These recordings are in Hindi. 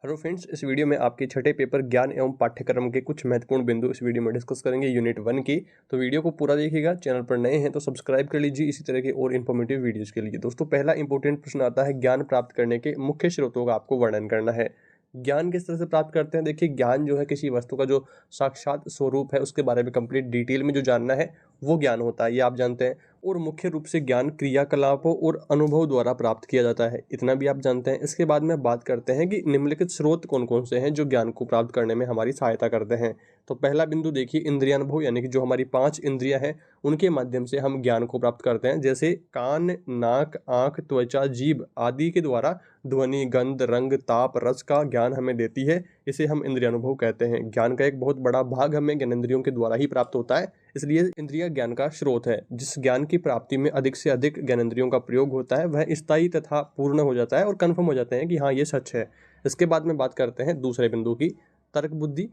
हेलो फ्रेंड्स, इस वीडियो में आपके छठे पेपर ज्ञान एवं पाठ्यक्रम के कुछ महत्वपूर्ण बिंदु इस वीडियो में डिस्कस करेंगे यूनिट 1 की। तो वीडियो को पूरा देखिएगा। चैनल पर नए हैं तो सब्सक्राइब कर लीजिए इसी तरह के और इन्फॉर्मेटिव वीडियोस के लिए। दोस्तों, पहला इंपॉर्टेंट प्रश्न आता है, ज्ञान प्राप्त करने के मुख्य स्रोतों का आपको वर्णन करना है। ज्ञान किस तरह से प्राप्त करते हैं? देखिए, ज्ञान जो है किसी वस्तु का जो साक्षात स्वरूप है उसके बारे में कंप्लीट डिटेल में जो जानना है वो ज्ञान होता है, ये आप जानते हैं। और मुख्य रूप से ज्ञान क्रियाकलापों और अनुभव द्वारा प्राप्त किया जाता है, इतना भी आप जानते हैं। इसके बाद में बात करते हैं कि निम्नलिखित स्रोत कौन कौन से हैं जो ज्ञान को प्राप्त करने में हमारी सहायता करते हैं। तो पहला बिंदु देखिए, इंद्रियानुभव, यानी कि जो हमारी 5 इंद्रियां हैं उनके माध्यम से हम ज्ञान को प्राप्त करते हैं। जैसे कान, नाक, आंख, त्वचा, जीभ आदि के द्वारा ध्वनि, गंध, रंग, ताप, रस का ज्ञान हमें देती है, इसे हम इंद्रियानुभव कहते हैं। ज्ञान का एक बहुत बड़ा भाग हमें ज्ञानेंद्रियों के द्वारा ही प्राप्त होता है, इसलिए इंद्रिय ज्ञान का स्रोत है। जिस ज्ञान की प्राप्ति में अधिक से अधिक ज्ञानेंद्रियों का प्रयोग होता है वह स्थायी तथा पूर्ण हो जाता है और कन्फर्म हो जाते हैं कि हाँ, ये सच है। इसके बाद में बात करते हैं दूसरे बिंदु की, तर्क बुद्धि।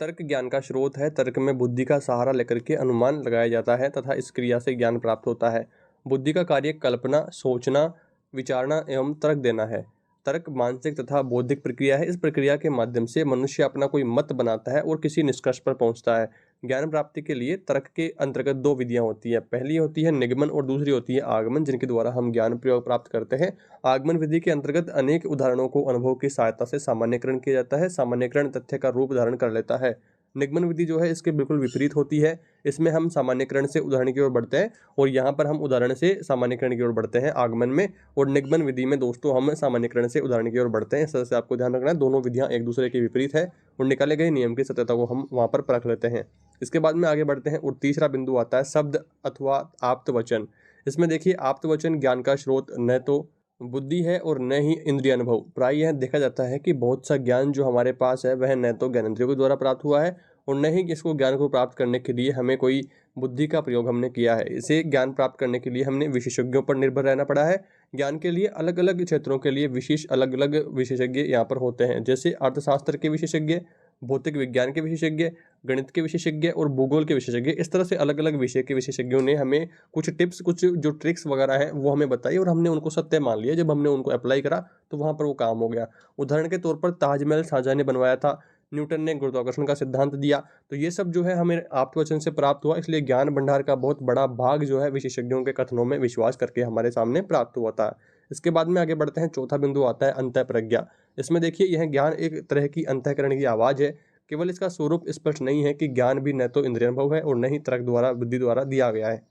तर्क ज्ञान का स्रोत है। तर्क में बुद्धि का सहारा लेकर के अनुमान लगाया जाता है तथा इस क्रिया से ज्ञान प्राप्त होता है। बुद्धि का कार्य कल्पना, सोचना, विचारना एवं तर्क देना है। तर्क मानसिक तथा बौद्धिक प्रक्रिया है। इस प्रक्रिया के माध्यम से मनुष्य अपना कोई मत बनाता है और किसी निष्कर्ष पर पहुंचता है। ज्ञान प्राप्ति के लिए तर्क के अंतर्गत 2 विधियां होती है। पहली होती है निगमन और दूसरी होती है आगमन, जिनके द्वारा हम ज्ञान प्रयोग प्राप्त करते हैं। आगमन विधि के अंतर्गत अनेक उदाहरणों को अनुभव की सहायता से सामान्यकरण किया जाता है। सामान्यकरण तथ्य का रूप धारण कर लेता है। निगमन विधि जो है इसके बिल्कुल विपरीत होती है। इसमें हम सामान्यकरण से उदाहरण की ओर बढ़ते हैं और यहाँ पर हम उदाहरण से सामान्यकरण की ओर बढ़ते हैं आगमन में। और निगमन विधि में दोस्तों हम सामान्यकरण से उदाहरण की ओर बढ़ते हैं। इस तरह से आपको ध्यान रखना है, दोनों विधियां एक दूसरे के विपरीत है और निकाले गए नियम की सत्यता को हम वहां पर परख लेते हैं। इसके बाद में आगे बढ़ते हैं और तीसरा बिंदु आता है शब्द अथवा आप्त वचन। इसमें देखिए, आप्त वचन ज्ञान का स्रोत न तो बुद्धि है और न ही इंद्रिय अनुभव। प्राय यह देखा जाता है कि बहुत सा ज्ञान जो हमारे पास है वह न तो ज्ञानेंद्रियों के द्वारा प्राप्त हुआ है और न ही इसको ज्ञान को प्राप्त करने के लिए हमें कोई बुद्धि का प्रयोग हमने किया है। इसे ज्ञान प्राप्त करने के लिए हमने विशेषज्ञों पर निर्भर रहना पड़ा है। ज्ञान के लिए अलग अलग क्षेत्रों के लिए विशेष अलग अलग विशेषज्ञ यहाँ पर होते हैं। जैसे अर्थशास्त्र के विशेषज्ञ, भौतिक विज्ञान के विशेषज्ञ, गणित के विशेषज्ञ और भूगोल के विशेषज्ञ। इस तरह से अलग अलग विषय के विशेषज्ञों ने हमें कुछ टिप्स, कुछ जो ट्रिक्स वगैरह हैं वो हमें बताई और हमने उनको सत्य मान लिया। जब हमने उनको अप्लाई करा तो वहाँ पर वो काम हो गया। उदाहरण के तौर पर ताजमहल शाहजहां ने बनवाया था, न्यूटन ने गुरुत्वाकर्षण का सिद्धांत दिया। तो ये सब जो है हमें आप्तवचन से प्राप्त हुआ। इसलिए ज्ञान भंडार का बहुत बड़ा भाग जो है विशेषज्ञों के कथनों में विश्वास करके हमारे सामने प्राप्त हुआ था। इसके बाद में आगे बढ़ते हैं, चौथा बिंदु आता है अंतः प्रज्ञा। इसमें देखिए, यह ज्ञान एक तरह की अंतःकरण की आवाज़ है। केवल इसका स्वरूप स्पष्ट नहीं है कि ज्ञान भी न तो इंद्रियानुभव है और न ही तर्क द्वारा, बुद्धि द्वारा दिया गया है।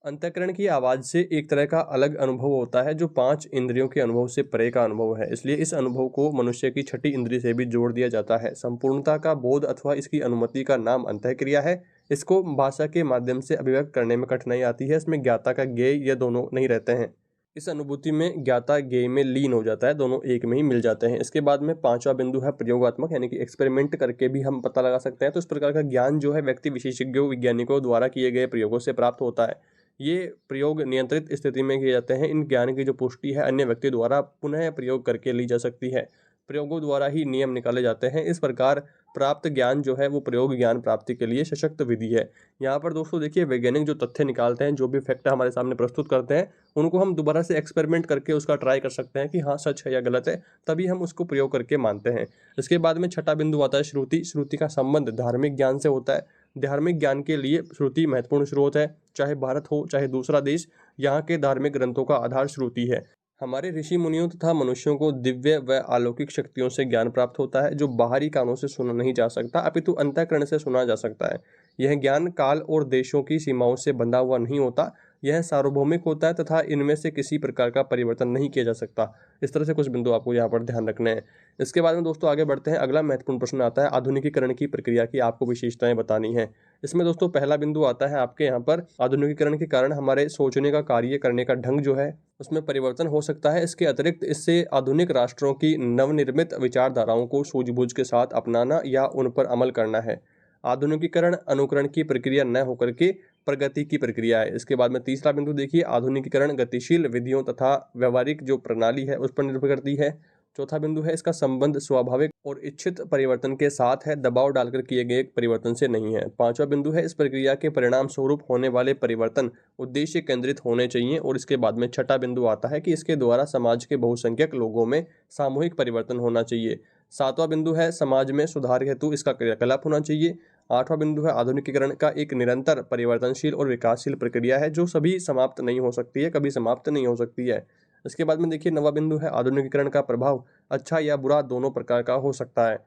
अंतःकरण की आवाज़ से एक तरह का अलग अनुभव होता है जो 5 इंद्रियों के अनुभव से परे का अनुभव है। इसलिए इस अनुभव को मनुष्य की छठी इंद्रिय से भी जोड़ दिया जाता है। संपूर्णता का बोध अथवा इसकी अनुमति का नाम अंतःक्रिया है। इसको भाषा के माध्यम से अभिव्यक्त करने में कठिनाई आती है। इसमें ज्ञाता का ज्ञेय या दोनों नहीं रहते हैं। इस अनुभूति में ज्ञाता ज्ञेय में लीन हो जाता है, दोनों एक में ही मिल जाते हैं। इसके बाद में पांचवा बिंदु है प्रयोगात्मक, यानी कि एक्सपेरिमेंट करके भी हम पता लगा सकते हैं। तो इस प्रकार का ज्ञान जो है व्यक्ति विशेषज्ञों, वैज्ञानिकों द्वारा किए गए प्रयोगों से प्राप्त होता है। ये प्रयोग नियंत्रित स्थिति में किए जाते हैं। इन ज्ञान की जो पुष्टि है अन्य व्यक्ति द्वारा पुनः प्रयोग करके ली जा सकती है। प्रयोगों द्वारा ही नियम निकाले जाते हैं। इस प्रकार प्राप्त ज्ञान जो है वो प्रयोग ज्ञान प्राप्ति के लिए सशक्त विधि है। यहाँ पर दोस्तों देखिए, वैज्ञानिक जो तथ्य निकालते हैं, जो भी फैक्ट हमारे सामने प्रस्तुत करते हैं, उनको हम दोबारा से एक्सपेरिमेंट करके उसका ट्राई कर सकते हैं कि हाँ सच है या गलत है, तभी हम उसको प्रयोग करके मानते हैं। इसके बाद में छठा बिंदु आता है श्रुति। श्रुति का संबंध धार्मिक ज्ञान से होता है। धार्मिक ज्ञान के लिए श्रुति महत्वपूर्ण स्रोत है। चाहे भारत हो चाहे दूसरा देश, यहाँ के धार्मिक ग्रंथों का आधार श्रुति है। हमारे ऋषि मुनियों तथा मनुष्यों को दिव्य व अलौकिक शक्तियों से ज्ञान प्राप्त होता है जो बाहरी कानों से सुना नहीं जा सकता, अपितु अंतःकरण से सुना जा सकता है। यह ज्ञान काल और देशों की सीमाओं से बंधा हुआ नहीं होता। यह सार्वभौमिक होता है तथा इनमें से किसी प्रकार का परिवर्तन नहीं किया जा सकता। इस तरह से कुछ बिंदु आपको यहाँ पर ध्यान रखने हैं। इसके बाद में दोस्तों आगे बढ़ते हैं। अगला महत्वपूर्ण प्रश्न आता है आधुनिकीकरण की प्रक्रिया की आपको विशेषताएं बतानी है। इसमें दोस्तों पहला बिंदु आता है आपके यहाँ पर, आधुनिकीकरण के कारण हमारे सोचने का, कार्य करने का ढंग जो है उसमें परिवर्तन हो सकता है। इसके अतिरिक्त इससे आधुनिक राष्ट्रों की नवनिर्मित विचारधाराओं को सूझबूझ के साथ अपनाना या उन पर अमल करना है। आधुनिकीकरण अनुकरण की प्रक्रिया न होकर के प्रगति की प्रक्रिया है। इसके बाद में तीसरा बिंदु देखिए, आधुनिकीकरण गतिशील विधियों तथा व्यवहारिक जो प्रणाली है उस पर निर्भर करती है। चौथा बिंदु है इसका संबंध स्वाभाविक और इच्छित परिवर्तन के साथ है, दबाव डालकर किए गए परिवर्तन से नहीं है। पांचवा बिंदु है इस प्रक्रिया के परिणाम स्वरूप होने वाले परिवर्तन उद्देश्य केंद्रित होने चाहिए। और इसके बाद में छठा बिंदु आता है कि इसके द्वारा समाज के बहुसंख्यक लोगों में सामूहिक परिवर्तन होना चाहिए। सातवां बिंदु है समाज में सुधार हेतु इसका क्रियाकलाप होना चाहिए। आठवां बिंदु है आधुनिकीकरण का एक निरंतर परिवर्तनशील और विकासशील प्रक्रिया है जो सभी समाप्त नहीं हो सकती है, कभी समाप्त नहीं हो सकती है। इसके बाद में देखिए नवा बिंदु है आधुनिकीकरण का प्रभाव अच्छा या बुरा दोनों प्रकार का हो सकता है।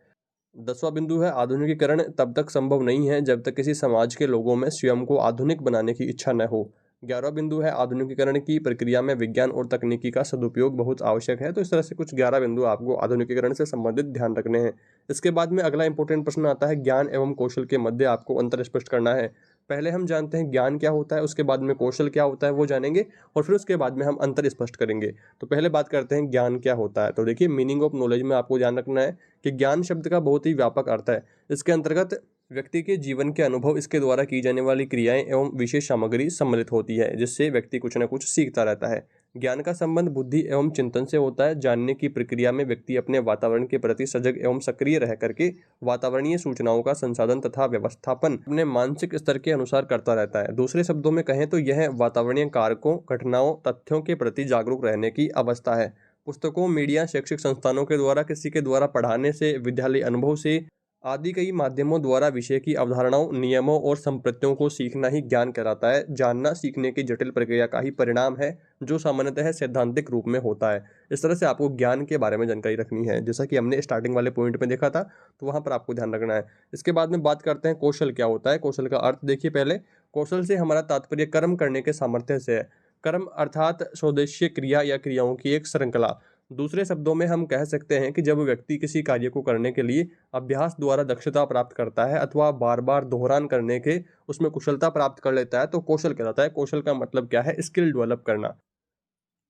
10वां बिंदु है आधुनिकीकरण तब तक संभव नहीं है जब तक किसी समाज के लोगों में स्वयं को आधुनिक बनाने की इच्छा न हो। 11वां बिंदु है आधुनिकीकरण की प्रक्रिया में विज्ञान और तकनीकी का सदुपयोग बहुत आवश्यक है। तो इस तरह से कुछ 11 बिंदु आपको आधुनिकीकरण से संबंधित ध्यान रखने हैं। इसके बाद में अगला इंपॉर्टेंट प्रश्न आता है ज्ञान एवं कौशल के मध्य आपको अंतर स्पष्ट करना है। पहले हम जानते हैं ज्ञान क्या होता है, उसके बाद में कौशल क्या होता है वो जानेंगे और फिर उसके बाद में हम अंतर स्पष्ट करेंगे। तो पहले बात करते हैं ज्ञान क्या होता है। तो देखिए मीनिंग ऑफ नॉलेज में आपको ध्यान रखना है कि ज्ञान शब्द का बहुत ही व्यापक अर्थ है। इसके अंतर्गत व्यक्ति के जीवन के अनुभव, इसके द्वारा की जाने वाली क्रियाएं एवं विशेष सामग्री सम्मिलित होती है जिससे व्यक्ति कुछ न कुछ सीखता रहता है। ज्ञान का संबंध बुद्धि एवं चिंतन से होता है। जानने की प्रक्रिया में व्यक्ति अपने वातावरण के प्रति सजग एवं सक्रिय रह करके वातावरणीय सूचनाओं का संसाधन तथा व्यवस्थापन अपने मानसिक स्तर के अनुसार करता रहता है। दूसरे शब्दों में कहें तो यह वातावरणीय कारकों, घटनाओं, तथ्यों के प्रति जागरूक रहने की अवस्था है। पुस्तकों, मीडिया, शैक्षिक संस्थानों के द्वारा, किसी के द्वारा पढ़ाने से, विद्यालय अनुभव से आदि कई माध्यमों द्वारा विषय की अवधारणाओं, नियमों और संप्रत्यों को सीखना ही ज्ञान कहलाता है। जानना सीखने की जटिल प्रक्रिया का ही परिणाम है जो सामान्यतः सैद्धांतिक रूप में होता है। इस तरह से आपको ज्ञान के बारे में जानकारी रखनी है, जैसा कि हमने स्टार्टिंग वाले पॉइंट में देखा था, तो वहां पर आपको ध्यान रखना है। इसके बाद में बात करते हैं कौशल क्या होता है। कौशल का अर्थ देखिए पहले, कौशल से हमारा तात्पर्य कर्म करने के सामर्थ्य से है। कर्म अर्थात स्वदेशीय क्रिया या क्रियाओं की एक श्रृंखला। दूसरे शब्दों में हम कह सकते हैं कि जब व्यक्ति किसी कार्य को करने के लिए अभ्यास द्वारा दक्षता प्राप्त करता है अथवा बार बार दोहरान करने के उसमें कुशलता प्राप्त कर लेता है तो कौशल कहलाता है। कौशल का मतलब क्या है? स्किल डेवलप करना।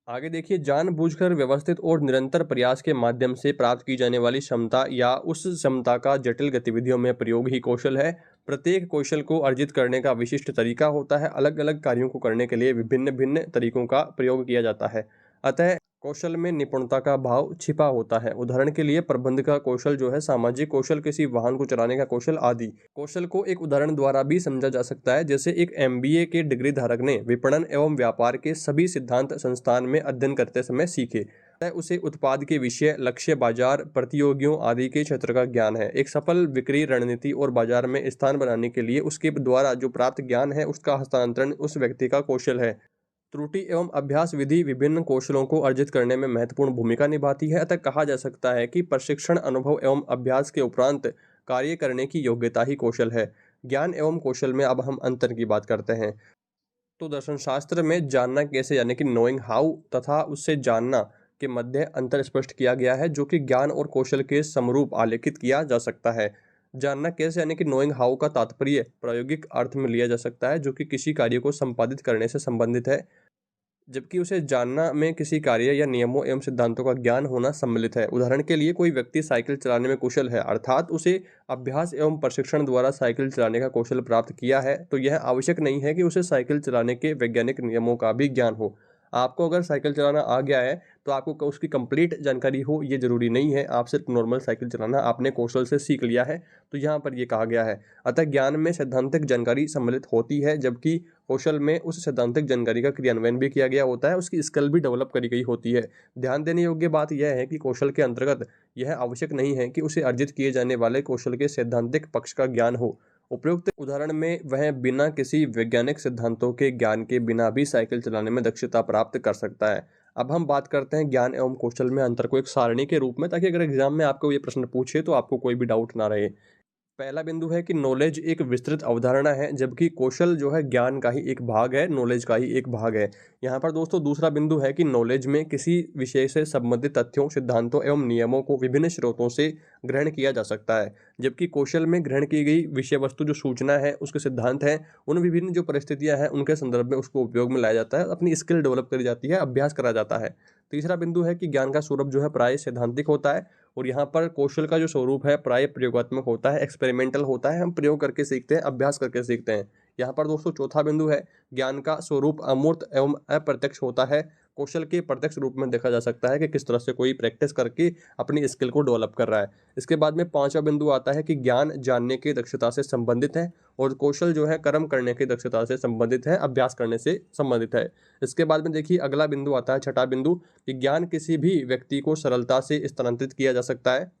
आगे देखिए जानबूझकर व्यवस्थित और निरंतर प्रयास के माध्यम से प्राप्त की जाने वाली क्षमता या उस क्षमता का जटिल गतिविधियों में प्रयोग ही कौशल है। प्रत्येक कौशल को अर्जित करने का विशिष्ट तरीका होता है। अलग अलग कार्यों को करने के लिए विभिन्न भिन्न तरीकों का प्रयोग किया जाता है। अतः कौशल में निपुणता का भाव छिपा होता है। उदाहरण के लिए प्रबंध का कौशल जो है, सामाजिक कौशल किसी वाहन को चलाने का कौशल आदि। कौशल को एक उदाहरण द्वारा भी समझा जा सकता है, जैसे एक MBA के डिग्री धारक ने विपणन एवं व्यापार के सभी सिद्धांत संस्थान में अध्ययन करते समय सीखे। उसे उत्पाद के विषय, लक्ष्य, बाजार, प्रतियोगियों आदि के क्षेत्र का ज्ञान है। एक सफल बिक्री रणनीति और बाजार में स्थान बनाने के लिए उसके द्वारा जो प्राप्त ज्ञान है उसका हस्तांतरण उस व्यक्ति का कौशल है। त्रुटि एवं अभ्यास विधि विभिन्न कौशलों को अर्जित करने में महत्वपूर्ण भूमिका निभाती है। अतः कहा जा सकता है कि प्रशिक्षण, अनुभव एवं अभ्यास के उपरांत कार्य करने की योग्यता ही कौशल है। ज्ञान एवं कौशल में अब हम अंतर की बात करते हैं। तो दर्शन शास्त्र में जानना कैसे यानी कि नोइंग हाउ तथा उससे जानना के मध्य अंतर स्पष्ट किया गया है, जो कि ज्ञान और कौशल के समरूप आलेखित किया जा सकता है। जानना कैसे यानी कि नोइंग हाउ का तात्पर्य प्रायोगिक अर्थ में लिया जा सकता है, जो कि किसी कार्य को संपादित करने से संबंधित है, जबकि उसे जानना में किसी कार्य या नियमों एवं सिद्धांतों का ज्ञान होना सम्मिलित है। उदाहरण के लिए कोई व्यक्ति साइकिल चलाने में कुशल है, अर्थात उसे अभ्यास एवं प्रशिक्षण द्वारा साइकिल चलाने का कौशल प्राप्त किया है, तो यह आवश्यक नहीं है कि उसे साइकिल चलाने के वैज्ञानिक नियमों का भी ज्ञान हो। आपको अगर साइकिल चलाना आ गया है तो आपको उसकी कंप्लीट जानकारी हो ये जरूरी नहीं है। आप सिर्फ नॉर्मल साइकिल चलाना आपने कौशल से सीख लिया है, तो यहाँ पर ये कहा गया है। अतः ज्ञान में सैद्धांतिक जानकारी सम्मिलित होती है, जबकि कौशल में उस सैद्धांतिक जानकारी का क्रियान्वयन भी किया गया होता है, उसकी स्किल भी डेवलप करी गई होती है। ध्यान देने योग्य बात यह है कि कौशल के अंतर्गत यह आवश्यक नहीं है कि उसे अर्जित किए जाने वाले कौशल के सैद्धांतिक पक्ष का ज्ञान हो। उपयुक्त उदाहरण में वह बिना किसी वैज्ञानिक सिद्धांतों के ज्ञान के बिना भी साइकिल चलाने में दक्षता प्राप्त कर सकता है। अब हम बात करते हैं ज्ञान एवं कौशल में अंतर को एक सारणी के रूप में, ताकि अगर एग्जाम में आपको ये प्रश्न पूछे तो आपको कोई भी डाउट ना रहे। पहला बिंदु है कि नॉलेज एक विस्तृत अवधारणा है, जबकि कौशल जो है ज्ञान का ही एक भाग है, नॉलेज का ही एक भाग है। यहाँ पर दोस्तों दूसरा बिंदु है कि नॉलेज में किसी विषय से संबंधित तथ्यों, सिद्धांतों एवं नियमों को विभिन्न स्रोतों से ग्रहण किया जा सकता है, जबकि कौशल में ग्रहण की गई विषय वस्तु जो सूचना है, उसके सिद्धांत हैं, उन विभिन्न जो परिस्थितियां हैं उनके संदर्भ में उसको उपयोग में लाया जाता है, अपनी स्किल डेवलप करी जाती है, अभ्यास करा जाता है। तीसरा बिंदु है कि ज्ञान का स्वरूप जो है प्राय सैद्धांतिक होता है, और यहाँ पर कौशल का जो स्वरूप है प्राय प्रयोगात्मक होता है, एक्सपेरिमेंटल होता है। हम प्रयोग करके सीखते हैं, अभ्यास करके सीखते हैं। यहाँ पर दोस्तों चौथा बिंदु है ज्ञान का स्वरूप अमूर्त एवं अप्रत्यक्ष होता है। कौशल के प्रत्यक्ष रूप में देखा जा सकता है कि किस तरह से कोई प्रैक्टिस करके अपनी स्किल को डेवलप कर रहा है। इसके बाद में पांचवा बिंदु आता है कि ज्ञान जानने की दक्षता से संबंधित है और कौशल जो है कर्म करने की दक्षता से संबंधित है, अभ्यास करने से संबंधित है। इसके बाद में देखिए अगला बिंदु आता है, छठा बिंदु, कि ज्ञान किसी भी व्यक्ति को सरलता से स्थानांतरित किया जा सकता है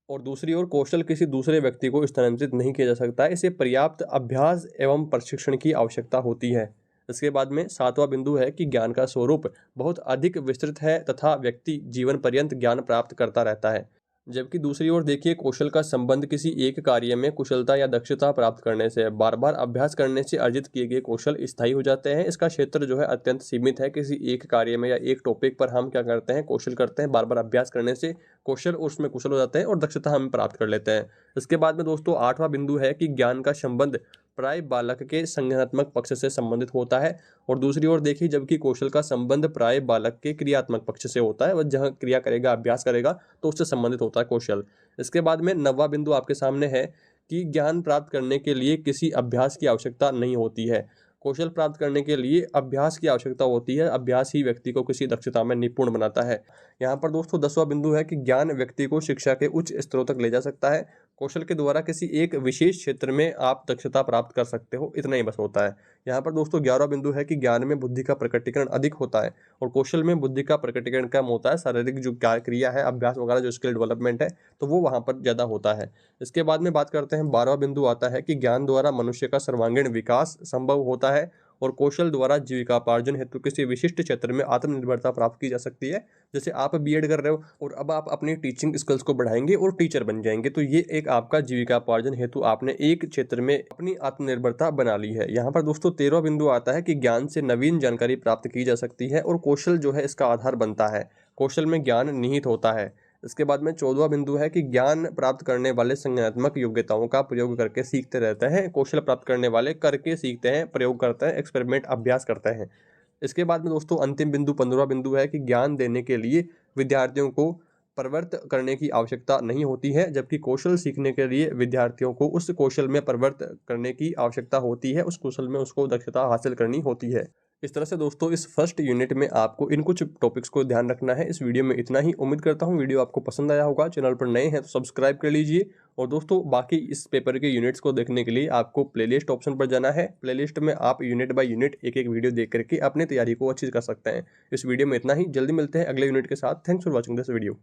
और दूसरी ओर कौशल किसी दूसरे व्यक्ति को स्थानांतरित नहीं किया जा सकता है। इसे पर्याप्त अभ्यास एवं प्रशिक्षण की आवश्यकता होती है। इसके बाद में सातवां बिंदु है कि ज्ञान का स्वरूप बहुत अधिक विस्तृत है तथा व्यक्ति जीवन पर्यंत ज्ञान प्राप्त करता रहता है। जबकि दूसरी ओर देखिए कौशल का संबंध किसी एक कार्य में कुशलता या दक्षता प्राप्त करने से है। बार बार अभ्यास करने से अर्जित किए गए कौशल स्थायी हो जाते हैं। इसका क्षेत्र जो है अत्यंत सीमित है। किसी एक कार्य में या एक टॉपिक पर हम क्या करते हैं, कौशल करते हैं, बार बार अभ्यास करने से कौशल उसमें कुशल हो जाते हैं और दक्षता हम प्राप्त कर लेते हैं। इसके बाद में दोस्तों आठवां बिंदु है कि ज्ञान का संबंध प्राय बालक के संज्ञानात्मक पक्ष से संबंधित होता है और दूसरी ओर देखिए जबकि कौशल का संबंध प्राय बालक के क्रियात्मक पक्ष से होता है। वह जहाँ क्रिया करेगा, अभ्यास करेगा तो उससे संबंधित होता है कौशल। इसके बाद में नौवां बिंदु आपके सामने है कि ज्ञान प्राप्त करने के लिए किसी अभ्यास की आवश्यकता नहीं होती है। कौशल प्राप्त करने के लिए अभ्यास की आवश्यकता होती है। अभ्यास ही व्यक्ति को किसी दक्षता में निपुण बनाता है। यहाँ पर दोस्तों 10वां बिंदु है कि ज्ञान व्यक्ति को शिक्षा के उच्च स्तरों तक ले जा सकता है। कौशल के द्वारा किसी एक विशेष क्षेत्र में आप दक्षता प्राप्त कर सकते हो, इतना ही बस होता है। यहाँ पर दोस्तों 11वां बिंदु है कि ज्ञान में बुद्धि का प्रकटीकरण अधिक होता है और कौशल में बुद्धि का प्रकटीकरण कम होता है। शारीरिक जो क्रिया है, अभ्यास वगैरह जो स्किल डेवलपमेंट है, तो वो वहाँ पर ज़्यादा होता है। इसके बाद में बात करते हैं 12वां बिंदु आता है कि ज्ञान द्वारा मनुष्य का सर्वांगीण विकास संभव होता है और कौशल द्वारा जीविकापार्जन हेतु किसी विशिष्ट क्षेत्र में आत्मनिर्भरता प्राप्त की जा सकती है। जैसे आप बीएड कर रहे हो और अब आप अपनी टीचिंग स्किल्स को बढ़ाएंगे और टीचर बन जाएंगे, तो ये एक आपका जीविकापार्जन हेतु आपने एक क्षेत्र में अपनी आत्मनिर्भरता बना ली है। यहाँ पर दोस्तों 13वां बिंदु आता है कि ज्ञान से नवीन जानकारी प्राप्त की जा सकती है और कौशल जो है इसका आधार बनता है। कौशल में ज्ञान निहित होता है। इसके बाद में 14वां बिंदु है कि ज्ञान प्राप्त करने वाले संज्ञानात्मक योग्यताओं का प्रयोग करके सीखते रहते हैं। कौशल प्राप्त करने वाले करके सीखते हैं, प्रयोग करते हैं, एक्सपेरिमेंट अभ्यास करते हैं। इसके बाद में दोस्तों अंतिम बिंदु 15वां बिंदु है कि ज्ञान देने के लिए विद्यार्थियों को प्रवृत्त करने की आवश्यकता नहीं होती है, जबकि कौशल सीखने के लिए विद्यार्थियों को उस कौशल में प्रवृत्त करने की आवश्यकता होती है, उस कौशल में उसको दक्षता हासिल करनी होती है। इस तरह से दोस्तों इस फर्स्ट यूनिट में आपको इन कुछ टॉपिक्स को ध्यान रखना है। इस वीडियो में इतना ही। उम्मीद करता हूँ वीडियो आपको पसंद आया होगा। चैनल पर नए हैं तो सब्सक्राइब कर लीजिए और दोस्तों बाकी इस पेपर के यूनिट्स को देखने के लिए आपको प्लेलिस्ट ऑप्शन पर जाना है। प्लेलिस्ट में आप यूनिट बाय यूनिट एक एक वीडियो देख करके अपनी तैयारी को अच्छी कर सकते हैं। इस वीडियो में इतना ही। जल्दी मिलते हैं अगले यूनिट के साथ। Thanks for watching this video.